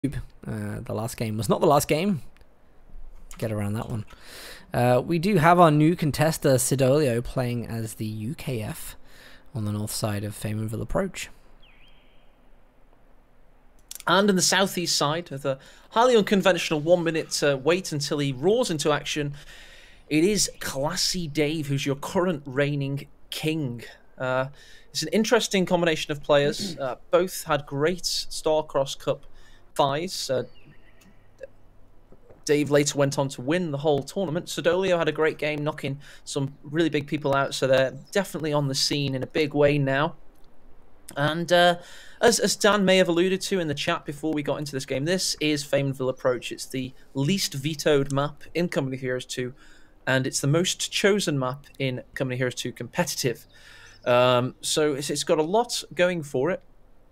The last game was not the last game. Get around that one. We do have our new contester, Siddolio, playing as the UKF on the north side of Faymanville Approach. And in the southeast side, of the highly unconventional 1 minute wait until he roars into action, it is Classy Dave, who's your current reigning king. It's an interesting combination of players. Both had great Starcross Cup buys. Dave later went on to win the whole tournament. Siddolio had a great game, knocking some really big people out, so they're definitely on the scene in a big way now. And as Dan may have alluded to in the chat before we got into this game, this is Faymanville Approach. It's the least vetoed map in Company of Heroes 2, and it's the most chosen map in Company of Heroes 2 competitive. So it's got a lot going for it,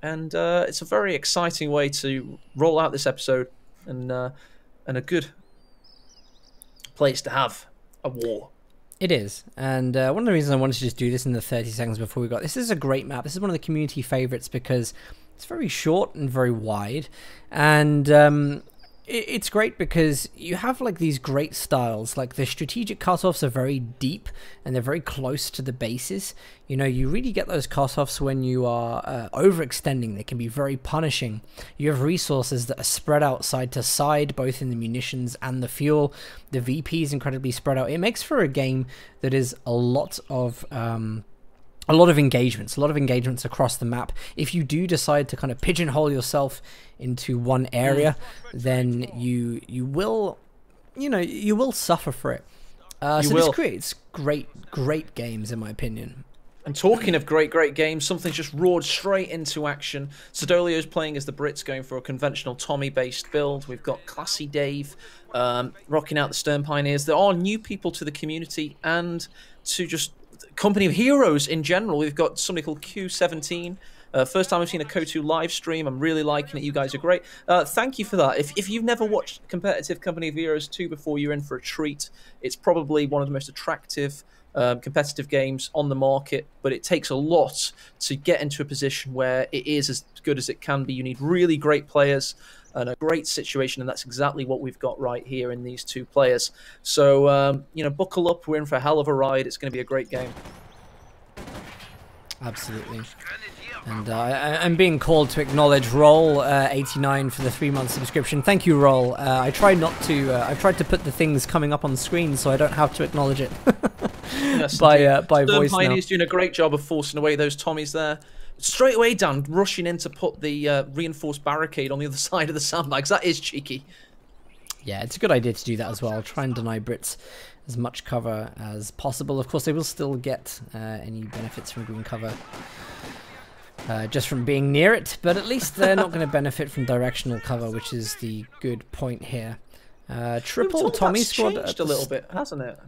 and it's a very exciting way to roll out this episode, and a good place to have a war. It is, and one of the reasons I wanted to just do this in the 30 seconds before we got this is a great map. This is one of the community favorites because it's very short and very wide, and it's great because you have like these great styles. Like the strategic cutoffs are very deep and they're very close to the bases. You know, you really get those cutoffs when you are overextending. They can be very punishing. You have resources that are spread out side to side, both in the munitions and the fuel. The VP is incredibly spread out. It makes for a game that is a lot of engagements across the map. If you do decide to kind of pigeonhole yourself into one area, then you will suffer for it. So this creates great games, in my opinion. And talking of great games, something's just roared straight into action. Siddolio's playing as the Brits, going for a conventional Tommy-based build. We've got Classy Dave rocking out the Stern Pioneers. There are new people to the community and to just Company of Heroes in general. We've got somebody called Q17. First time I've seen a KotH live stream. I'm really liking it. You guys are great. Thank you for that. If you've never watched competitive Company of Heroes 2 before, you're in for a treat. It's probably one of the most attractive competitive games on the market, but it takes a lot to get into a position where it is as good as it can be. You need really great players and a great situation, and that's exactly what we've got right here in these two players. So, you know, buckle up. We're in for a hell of a ride. It's going to be a great game. Absolutely. And I'm being called to acknowledge Roll 89 for the 3-month subscription. Thank you, Roll. I tried not to. I've tried to put the things coming up on the screen so I don't have to acknowledge it Yes, by voice now. Pioneer's doing a great job of forcing away those Tommies there. Straight away, Dan, rushing in to put the reinforced barricade on the other side of the sandbags. That is cheeky. Yeah, it's a good idea to do that as well. Try and deny Brits as much cover as possible. Of course, they will still get any benefits from green cover just from being near it, but at least they're not going to benefit from directional cover, which is the good point here. Triple Tommy squad changed a little bit, hasn't it?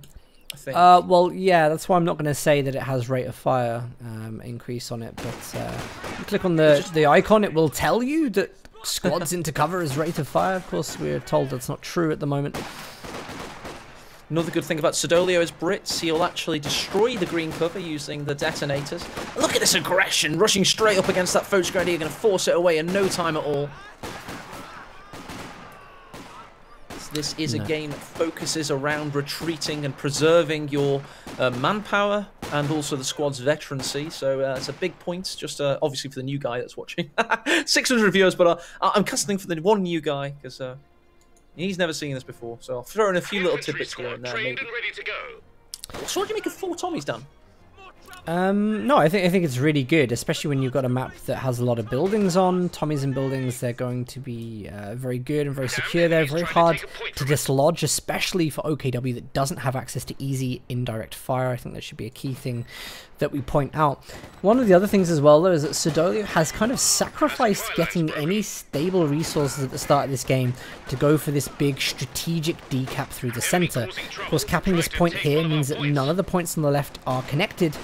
I think. Well, yeah, that's why I'm not going to say that it has rate of fire increase on it, but you click on the icon, it will tell you that squads into cover is rate of fire. Of course, we're told that's not true at the moment. Another good thing about Siddolio is Brits. He'll actually destroy the green cover using the detonators. Look at this aggression, rushing straight up against that foe squad. You're going to force it away in no time at all. This is a game that focuses around retreating and preserving your manpower and also the squad's veterancy. So it's a big point, just obviously for the new guy that's watching. 600 viewers, but I'm casting for the one new guy because he's never seen this before. So I'll throw in a few little tidbits here and there. Maybe. So what do you make of 4 Tommies, Dan? No, I think it's really good, especially when you've got a map that has a lot of buildings on. Tommies and buildings, they're going to be very good and very secure. They're very hard to dislodge, especially for OKW that doesn't have access to easy indirect fire. I think that should be a key thing that we point out. One of the other things as well, though, is that Siddolio has kind of sacrificed getting any stable resources at the start of this game to go for this big strategic decap through the center. Of course, capping this point here means that none of the points on the left are connected,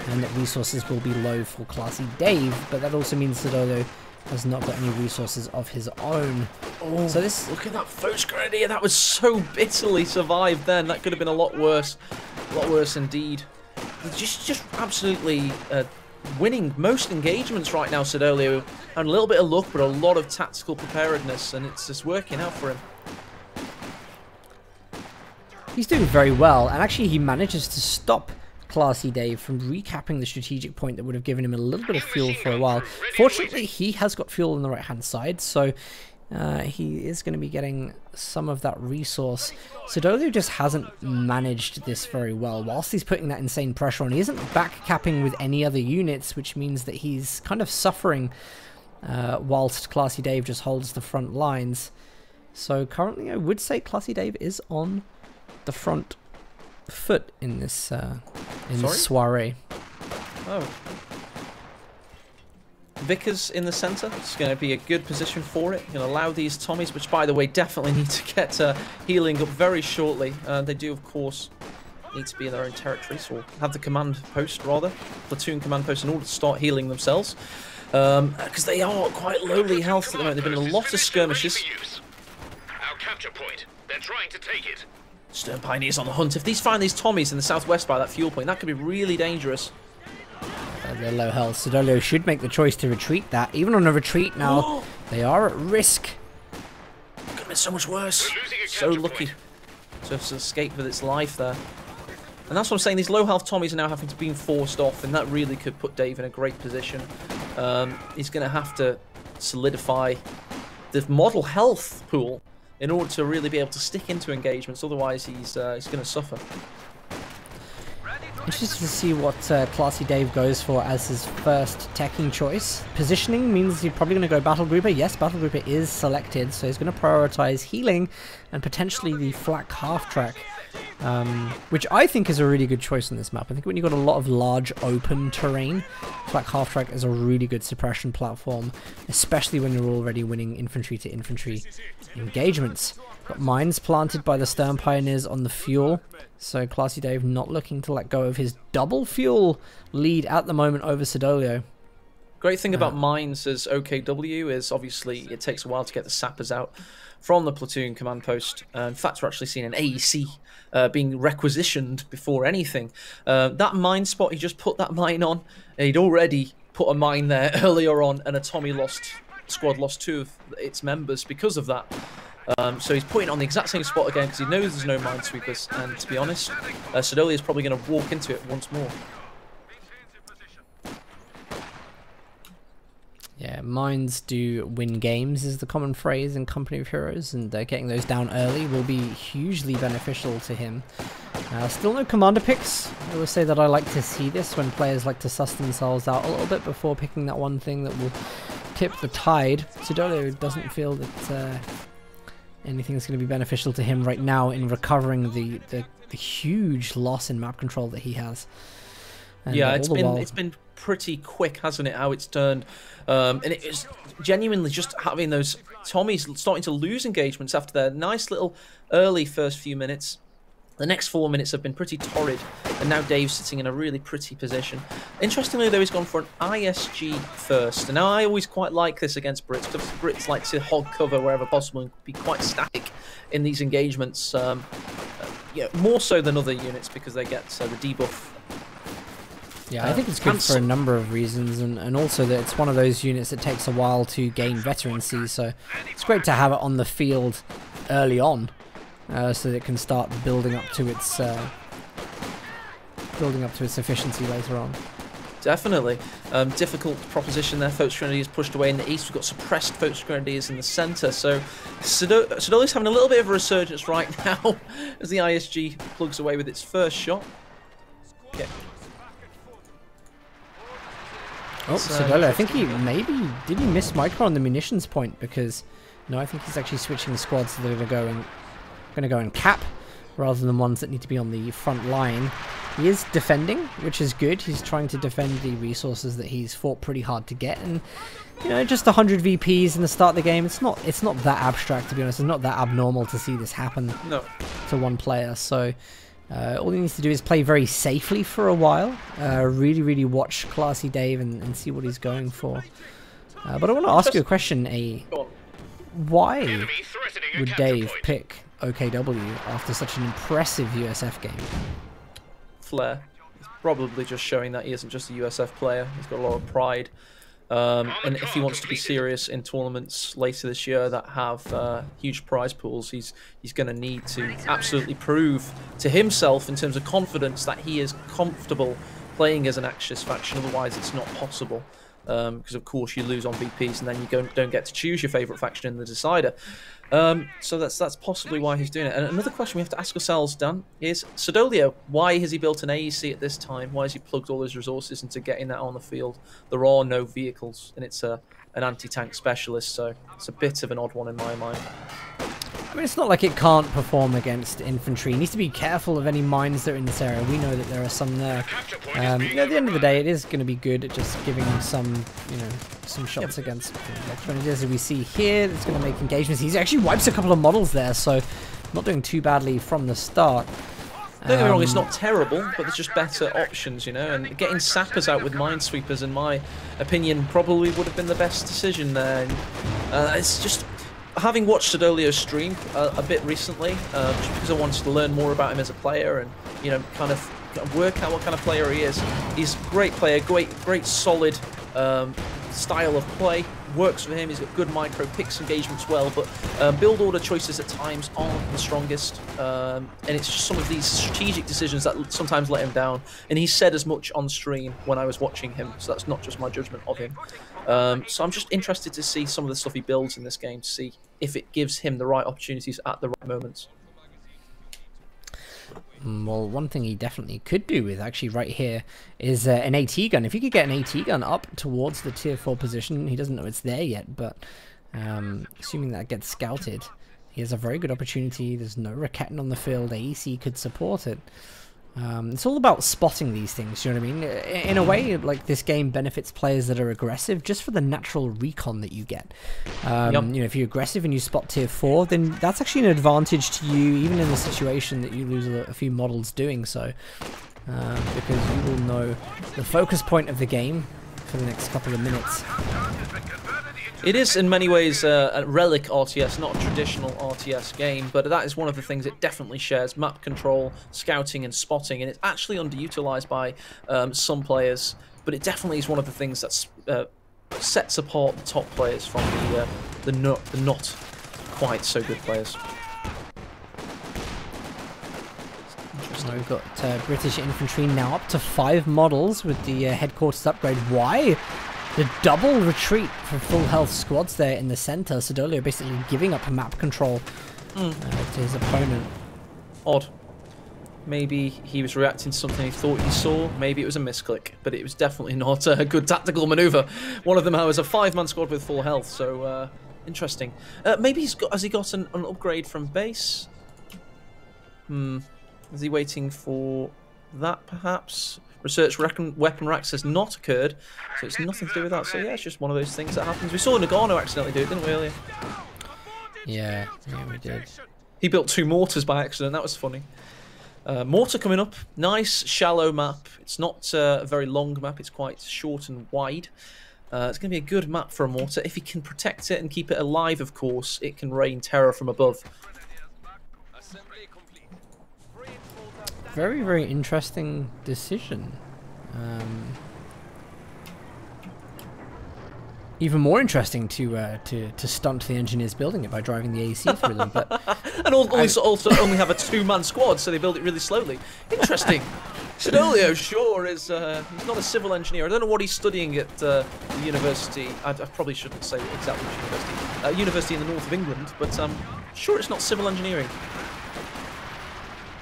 and that resources will be low for Classy Dave, but that also means Siddolio has not got any resources of his own. Oh, so look at that first grenadier. That was so bitterly survived then. That could have been a lot worse indeed. Just absolutely winning most engagements right now, Siddolio. And a little bit of luck, but a lot of tactical preparedness, and it's just working out for him. He's doing very well, and actually he manages to stop Classy Dave from recapping the strategic point that would have given him a little bit of fuel for a while. Fortunately, he has got fuel on the right-hand side, so he is going to be getting some of that resource. Siddolio just hasn't managed this very well. Whilst he's putting that insane pressure on, he isn't back-capping with any other units, which means that he's kind of suffering whilst Classy Dave just holds the front lines. So currently, I would say Classy Dave is on the front foot in this this soiree. Oh. Vickers in the centre. It's going to be a good position for it. Going to allow these Tommies, which by the way definitely need to get healing up very shortly. They do of course need to be in their own territories, or have the command post rather, platoon command post, in order to start healing themselves. Because they are quite lowly health at the moment. They've been in a lot of skirmishes. Our capture point. They're trying to take it. Stern Pioneers on the hunt. If these find these Tommies in the southwest by that fuel point, that could be really dangerous. They're low health. Siddolio should make the choice to retreat that. Even on a retreat now, they are at risk. Could have been so much worse. So lucky to have escaped with its life there. And that's what I'm saying. These low health Tommies are now having to be forced off, and that really could put Dave in a great position. He's going to have to solidify the model health pool in order to really be able to stick into engagements. Otherwise, he's going to suffer. Interested to see what Classy Dave goes for as his first teching choice. Positioning means he's probably going to go Battle Grouper. Yes, Battle Grouper is selected, so he's going to prioritize healing and potentially the flak half-track, which I think is a really good choice on this map. I think when you've got a lot of large open terrain, flak half-track is a really good suppression platform, especially when you're already winning infantry-to-infantry engagements. Got mines planted by the Stern Pioneers on the fuel, so Classy Dave not looking to let go of his double fuel lead at the moment over Siddolio. Great thing about mines as OKW is obviously it takes a while to get the sappers out from the platoon command post. In fact, we're actually seeing an AEC being requisitioned before anything. That mine spot, he just put that mine on. He'd already put a mine there earlier on, and a Tommy squad lost 2 of its members because of that. So he's putting it on the exact same spot again because he knows there's no minesweepers, and to be honest, Siddolio is probably going to walk into it once more. Yeah, mines do win games is the common phrase in Company of Heroes, and getting those down early will be hugely beneficial to him. Still no commander picks. I will say that I like to see this when players like to suss themselves out a little bit before picking that one thing that will tip the tide. Siddolio doesn't feel that anything's going to be beneficial to him right now in recovering the huge loss in map control that he has. And yeah, it's been pretty quick, hasn't it, how it's turned. And it is genuinely just having those Tommies starting to lose engagements after their nice little early first few minutes. The next 4 minutes have been pretty torrid, and now Dave's sitting in a really pretty position. Interestingly, though, he's gone for an ISG first. And now I always quite like this against Brits, because Brits like to hog cover wherever possible and be quite static in these engagements. Yeah, more so than other units because they get the debuff. Yeah, I think it's good for a number of reasons, and also that it's one of those units that takes a while to gain veterancy, so it's great to have it on the field early on, so that it can start building up to its efficiency later on. Definitely. Difficult proposition there. Folks Grenadiers pushed away in the east. We've got suppressed Folks Grenadiers in the centre. So Siddolio's having a little bit of a resurgence right now as the ISG plugs away with its first shot. Okay. Oh, Siddolio, I think did he miss micro on the munitions point? Because no, I think he's actually switching squads that are going to go and cap rather than ones that need to be on the front line. He is defending, which is good. He's trying to defend the resources that he's fought pretty hard to get, and you know, just 100 VPs in the start of the game. It's not that abstract, to be honest. It's not that abnormal to see this happen to one player. So all he needs to do is play very safely for a while. Really watch Classy Dave and see what he's going for. But I want to ask you a question, why would Dave pick OKW after such an impressive USF game? Flair. probably just showing that he isn't just a USF player. He's got a lot of pride. And if he wants to be serious in tournaments later this year that have huge prize pools, he's going to need to absolutely prove to himself in terms of confidence that he is comfortable playing as an Axis faction. Otherwise, it's not possible. Because of course you lose on VPs and then you don't get to choose your favourite faction in the decider. So that's possibly why he's doing it. And another question we have to ask ourselves, Dan, is Siddolio. Why has he built an AEC at this time? Why has he plugged all his resources into getting that on the field? There are no vehicles, and it's an anti-tank specialist, so it's a bit of an odd one in my mind. I mean, it's not like it can't perform against infantry. It needs to be careful of any mines that are in this area. We know that there are some there. At the end of the day, it is going to be good at just giving some, some shots against grenadiers. As we see here, it's going to make engagements. He actually wipes a couple of models there, so not doing too badly from the start. Don't get me wrong, it's not terrible, but there's just better options, and getting sappers out with minesweepers, in my opinion, probably would have been the best decision there. And, it's just... Having watched Siddolio's stream a bit recently, just because I wanted to learn more about him as a player and, kind of work out what kind of player he is. He's a great player, great solid style of play. Works for him. He's got good micro, picks engagements well, but build order choices at times aren't the strongest. And it's just some of these strategic decisions that sometimes let him down. And he said as much on stream when I was watching him, so that's not just my judgment of him. So I'm just interested to see some of the stuff he builds in this game to see if it gives him the right opportunities at the right moments. Well, one thing he definitely could do with actually right here is an AT gun. If he could get an AT gun up towards the tier 4 position, he doesn't know it's there yet, but assuming that gets scouted, he has a very good opportunity. There's no Raketen on the field. AEC could support it. It's all about spotting these things, you know what I mean? In a way, like, this game benefits players that are aggressive just for the natural recon that you get. If you're aggressive and you spot tier 4, then that's actually an advantage to you, even in the situation that you lose a few models doing so. Because you will know the focus point of the game for the next couple of minutes. It is in many ways a relic RTS, not a traditional RTS game, but that is one of the things it definitely shares: map control, scouting and spotting, and it's actually underutilized by some players, but it definitely is one of the things that sets apart the top players from the not quite so good players. We've got British infantry now up to 5 models with the headquarters upgrade. Why? The double retreat for full health squads there in the center. Siddolio basically giving up map control to his opponent. Odd. Maybe he was reacting to something he thought he saw. Maybe it was a misclick, but it was definitely not a good tactical maneuver. One of them was a 5-man squad with full health, so interesting. Maybe has he got an upgrade from base? Is he waiting for that, perhaps? Research weapon racks has not occurred, so it's nothing to do with that. So yeah, it's just one of those things that happens. We saw Nagano accidentally do it, didn't we, earlier? Yeah, we did. He built 2 mortars by accident. That was funny. Mortar coming up. Nice, shallow map. It's not a very long map. It's quite short and wide. It's going to be a good map for a mortar. If he can protect it and keep it alive, of course, it can rain terror from above. Very, very interesting decision. Even more interesting to stunt the engineers building it by driving the AC through them. But and also only have a 2-man squad, so they build it really slowly. Interesting. Siddolio, sure, is he's not a civil engineer. I don't know what he's studying at the university. I probably shouldn't say exactly which university. University in the north of England, but sure it's not civil engineering.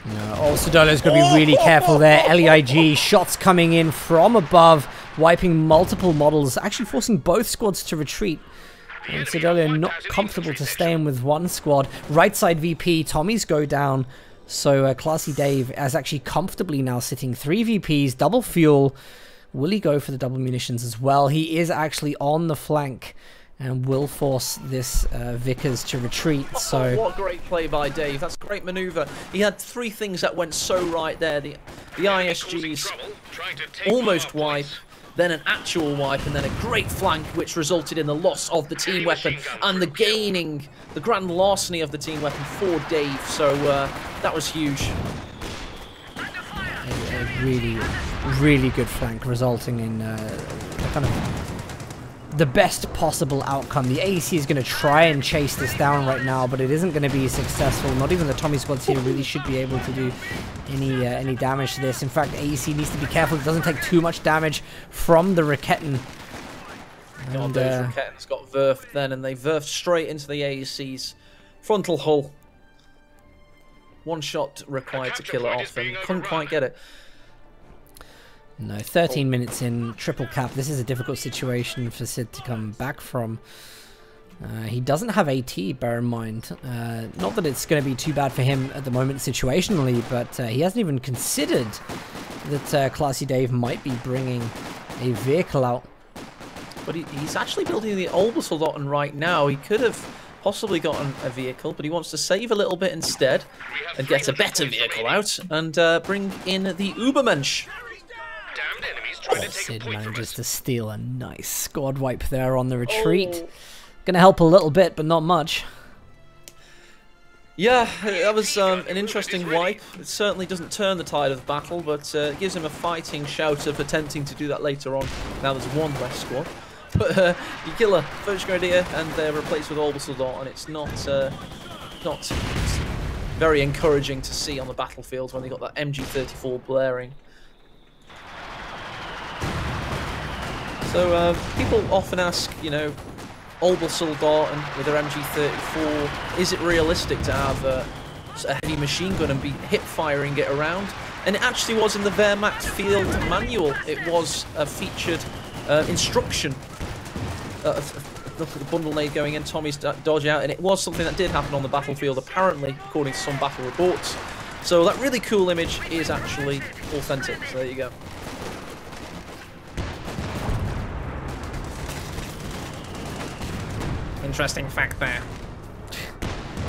No, Siddolio's got to be really careful there. LEIG shots coming in from above, wiping multiple models, actually forcing both squads to retreat. And Siddolio not comfortable to stay in with one squad. Right side VP, Tommy's go down. So Classy Dave is actually comfortably now sitting 3 VPs, double fuel. Will he go for the double munitions as well? He is actually on the flank and will force this Vickers to retreat. So what great play by Dave. That's a great maneuver. He had 3 things that went so right there. The ISG's almost wipe, then an actual wipe, and then a great flank, which resulted in the loss of the team weapon and the gaining, the grand larceny of the team weapon for Dave. So that was huge. A really, really good flank, resulting in kind of the best possible outcome. The AEC is going to try and chase this down right now, but it isn't going to be successful. Not even the Tommy squads here really should be able to do any damage to this. In fact, AEC needs to be careful. It doesn't take too much damage from the Raketten. God, those Rakettens got verfed then, and they verfed straight into the AEC's frontal hull. One shot required to kill it off, and couldn't quite get it. No, 13 minutes in, triple cap. This is a difficult situation for Sid to come back from. He doesn't have AT, bear in mind. Not that it's going to be too bad for him at the moment situationally, but he hasn't even considered that Classy Dave might be bringing a vehicle out. But he's actually building the Olbersoldaten right now. He could have possibly gotten a vehicle, but he wants to save a little bit instead and get a better vehicle out and bring in the Ubermensch. Sid manages to steal a nice squad wipe there on the retreat. Gonna help a little bit, but not much. Yeah, that was an interesting wipe. It certainly doesn't turn the tide of the battle, but it gives him a fighting shout of attempting to do that later on. Now there's one less squad. But you kill a first grenadier and they're replaced with Olbersoldat, and it's not very encouraging to see on the battlefield when they got that MG34 blaring. So people often ask, you know, Olbersoldat with their MG34, is it realistic to have a heavy machine gun and be hip firing it around? And it actually was in the Wehrmacht field manual. It was a featured instruction. The bundle nade going in, Tommy's dodge out, and it was something that did happen on the battlefield, apparently, according to some battle reports. So that really cool image is actually authentic. So there you go. Interesting fact there.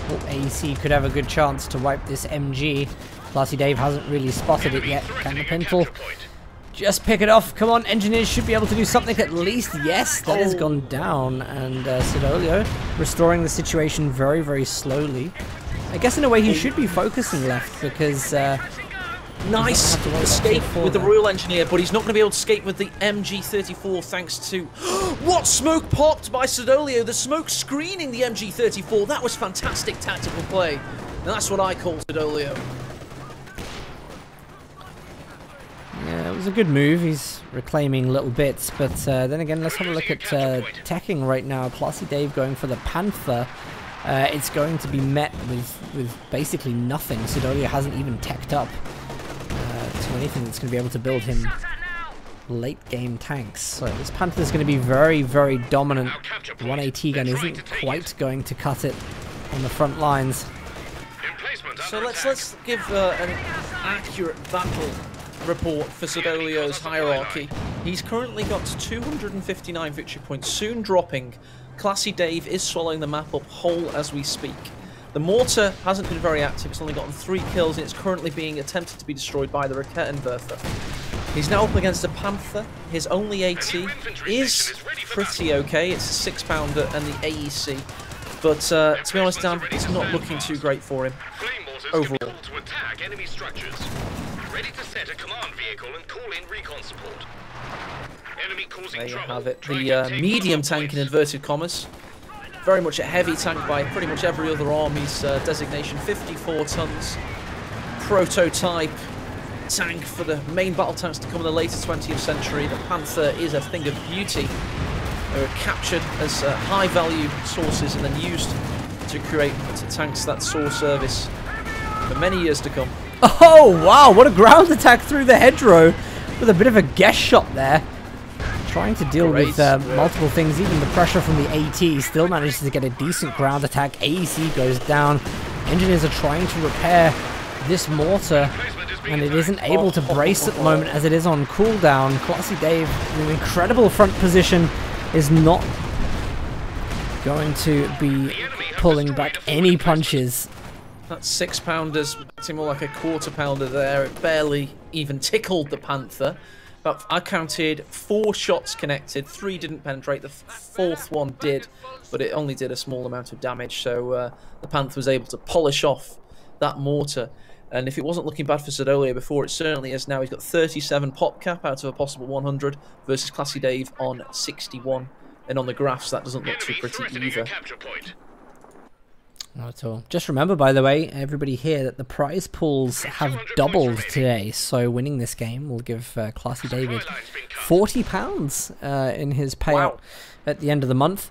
Well, AEC could have a good chance to wipe this MG. Classy Dave hasn't really spotted it yet. Can the Pintle just pick it off? Come on, engineers should be able to do something at least. Yes, that has gone down. And Siddolio restoring the situation very, very slowly. I guess in a way he should be focusing left because... nice escape with the Royal Engineer, but he's not going to be able to escape with the MG34 thanks to... What smoke popped by Siddolio? The smoke screening the MG34. That was fantastic tactical play. And that's what I call Siddolio. Yeah, it was a good move. He's reclaiming little bits, but then again, let's have a look at teching right now. Classy Dave going for the Panther. It's going to be met with basically nothing. Siddolio hasn't even teched up to anything that's going to be able to build him late game tanks. So this Panther is going to be very, very dominant. The 1AT gun isn't quite going to cut it on the front lines. So let's give an accurate battle report for Siddolio's hierarchy. He's currently got 259 victory points, soon dropping. Classy Dave is swallowing the map up whole as we speak. The mortar hasn't been very active. It's only gotten 3 kills, and it's currently being attempted to be destroyed by the Rakettenwerfer. He's now up against a Panther. His only AT is pretty okay. It's a 6-pounder and the AEC. But to be honest, Dan, it's not looking too great for him overall. Ready to set a command vehicle and call in recon support. Enemy causing There you trouble. have it. The medium tank in inverted commas. Very much a heavy tank by pretty much every other army's designation. 54 tons. Prototype tank for the main battle tanks to come in the later 20th century. The Panther is a thing of beauty. They were captured as high-value sources and then used to create tanks that saw service for many years to come. Oh, wow, what a ground attack through the hedgerow with a bit of a guess shot there. Trying to deal with multiple things, even the pressure from the AT still manages to get a decent ground attack. AEC goes down. Engineers are trying to repair this mortar, and it isn't able to brace at the moment as it is on cooldown. Classy Dave, in an incredible front position, is not going to be pulling back any punches. That 6-pounder's acting more like a quarter-pounder there. It barely even tickled the Panther. But I counted 4 shots connected. 3 didn't penetrate. The 4th one did, but it only did a small amount of damage. So the Panther was able to polish off that mortar. And if it wasn't looking bad for Siddolio before, it certainly is now. He's got 37 pop cap out of a possible 100 versus Classy Dave on 61. And on the graphs, that doesn't look too pretty either. Not at all. Just remember, by the way, everybody here, that the prize pools have doubled today. So winning this game will give Classy David £40 in his payout at the end of the month.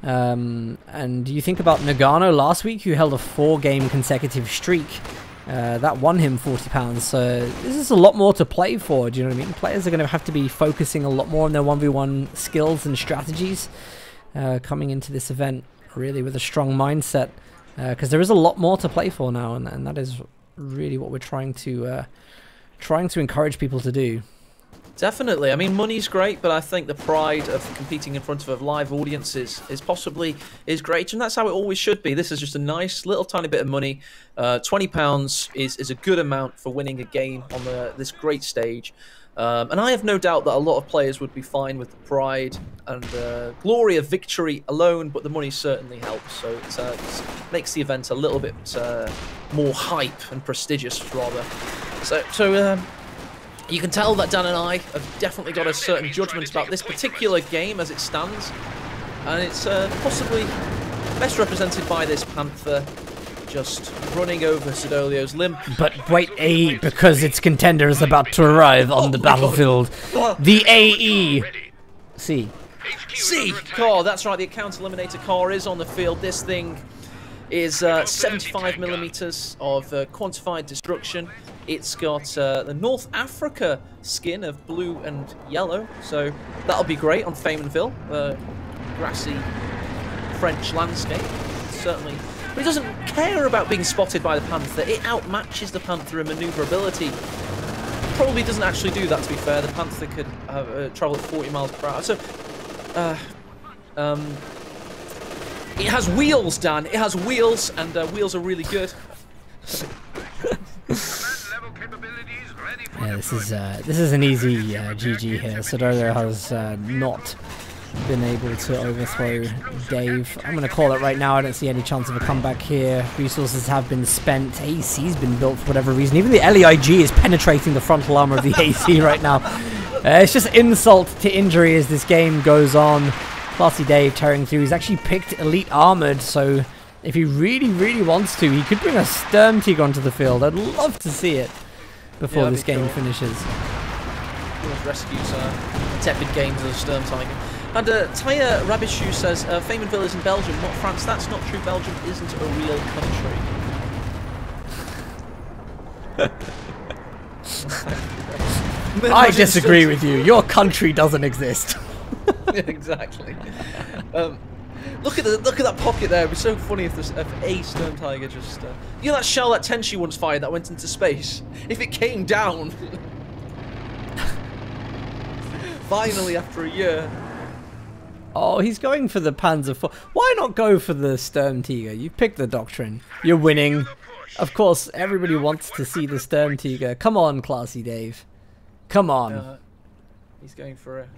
And you think about Nagano last week, who held a 4-game consecutive streak. That won him £40. So this is a lot more to play for. Do you know what I mean? Players are going to have to be focusing a lot more on their 1v1 skills and strategies coming into this event, really with a strong mindset. Because there is a lot more to play for now, and that is really what we're trying to encourage people to do. Definitely. I mean, money's great, but I think the pride of competing in front of live audiences is great, and that's how it always should be. This is just a nice little tiny bit of money. £20 is a good amount for winning a game on this great stage. And I have no doubt that a lot of players would be fine with the pride and glory of victory alone, but the money certainly helps. So it makes the event a little bit more hype and prestigious, rather. So you can tell that Dan and I have definitely got a certain judgment about this particular game as it stands. And it's possibly best represented by this Panther just running over Siddolio's limp. But wait, AE, because its contender is about to arrive on the battlefield. The AE. C. Car, that's right, the account eliminator car is on the field. This thing is 75mm of quantified destruction. It's got the North Africa skin of blue and yellow, so that'll be great on Faymanville, grassy French landscape, certainly. But it doesn't care about being spotted by the Panther. It outmatches the Panther in maneuverability. Probably doesn't actually do that, to be fair. The Panther could travel at 40 miles per hour. So, it has wheels, Dan. It has wheels, and wheels are really good. Yeah, this is an easy GG here. Siddolio has not been able to overthrow Dave. I'm going to call it right now. I don't see any chance of a comeback here. Resources have been spent. AC's been built for whatever reason. Even the LEIG is penetrating the frontal armor of the AC right now. It's just insult to injury as this game goes on. Classy Dave tearing through. He's actually picked Elite Armored, so if he really, really wants to, he could bring a Sturm Tiger onto the field. I'd love to see it before this game finishes. Rescues tepid games of the Sturm Tiger. And Taya Rabishu says, Faymanville is in Belgium, not France. That's not true. Belgium isn't a real country. I disagree with you. Your country doesn't exist. Exactly. Look at that pocket there. It'd be so funny if a Sturm Tiger just... you know that shell that Tenchi once fired that went into space? If it came down... finally, after a year... Oh, he's going for the Panzer IV. Why not go for the Sturm Tiger? You picked the doctrine. You're winning. Of course, everybody wants to see the Sturm Tiger. Come on, Classy Dave. Come on. He's going for a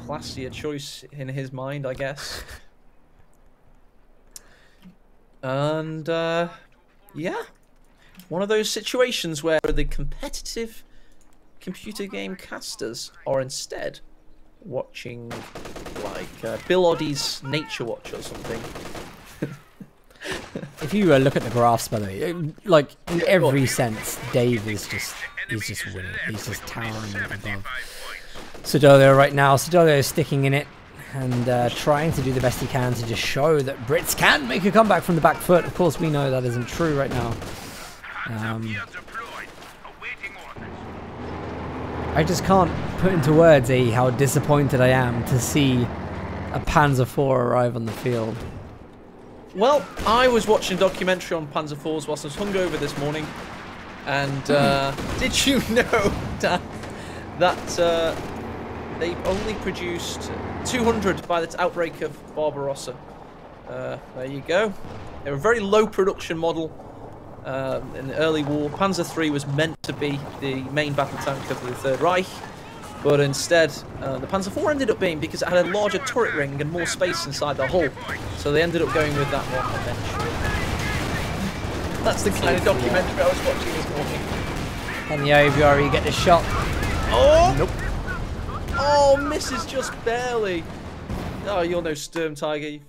classier choice in his mind, I guess. And, yeah. One of those situations where the competitive computer game casters are instead watching, like, Bill Oddie's Nature Watch or something. If you look at the graphs, by the way, like, in every sense, Dave is just, he's just winning. He's just towering above Siddolio right now. Siddolio is sticking in it and trying to do the best he can to just show that Brits can make a comeback from the back foot. Of course, we know that isn't true right now. I just can't put into words how disappointed I am to see a Panzer IV arrive on the field. Well, I was watching a documentary on Panzer IVs whilst I was hungover this morning, and did you know, Dan, that they only produced 200 by the outbreak of Barbarossa? There you go. They were a very low production model in the early war. Panzer III was meant to be the main battle tank of the Third Reich, but instead the Panzer IV ended up being, because it had a larger turret ring and more space inside the hull, so they ended up going with that one eventually. That's the kind of documentary I was watching this morning. And the Aviary get the shot. Oh! Nope. Oh, misses just barely. Oh, you're no Sturm Tiger.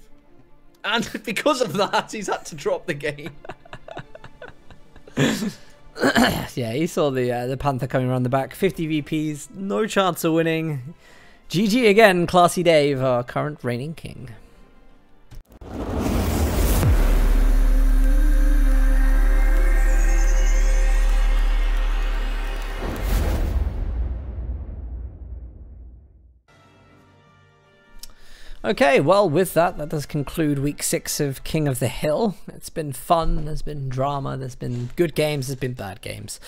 And because of that, he's had to drop the game. Yeah, he saw the Panther coming around the back. 50 VPs, no chance of winning. GG again, Classy Dave, our current reigning king. Okay, well, with that, that does conclude week 6 of King of the Hill. It's been fun, there's been drama, there's been good games, there's been bad games.